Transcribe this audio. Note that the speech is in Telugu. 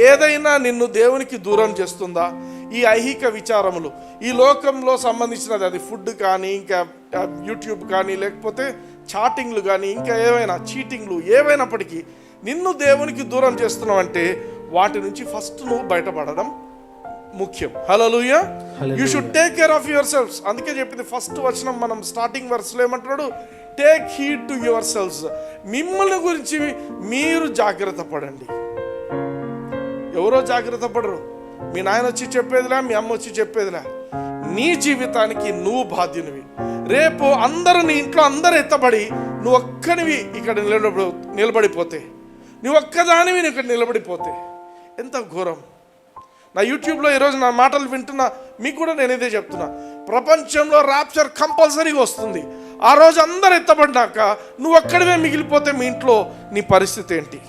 ఏదైనా నిన్ను దేవునికి దూరం చేస్తుందా? ఈ ఐహిక విచారములు, ఈ లోకంలో సంబంధించినది, అది ఫుడ్ కానీ, ఇంకా యూట్యూబ్ కానీ, లేకపోతే చాటింగ్లు కానీ, ఇంకా ఏవైనా చీటింగ్లు ఏవైనప్పటికీ నిన్ను దేవునికి దూరం చేస్తున్నావంటే వాటి నుంచి ఫస్ట్ నువ్వు బయటపడడం ముఖ్యం. Hallelujah. You should take care of your selfs. అందుకే చెప్పింది ఫస్ట్ వచనం, మనం స్టార్టింగ్ వర్స్లో ఏమంటున్నాడు? Take heed to your selfs. మిమ్మల్ని గురించి మీరు జాగ్రత్త పడండి. ఎవరో జాగ్రత్త పడరు. మీ నాయన వచ్చి చెప్పేదిలా, మీ అమ్మ వచ్చి చెప్పేదిలా. నీ జీవితానికి నువ్వు బాధ్యునివి. రేపు అందరూ నీ ఇంట్లో అందరూ ఎత్తబడి నువ్వు ఒక్కనివి ఇక్కడ నిలబడిపోతే, నువ్వు ఒక్కదానివి ఇక్కడ నిలబడిపోతే ఎంత ఘోరం. నా యూట్యూబ్లో ఈరోజు నా మాటలు వింటున్నా మీకు కూడా నేను ఇదే చెప్తున్నా. ప్రపంచంలో ర్యాప్చర్ కంపల్సరీగా వస్తుంది. ఆ రోజు అందరు ఎత్తబడినాక నువ్వు ఒక్కడివే మిగిలిపోతే మీ ఇంట్లో నీ పరిస్థితి ఏంటి?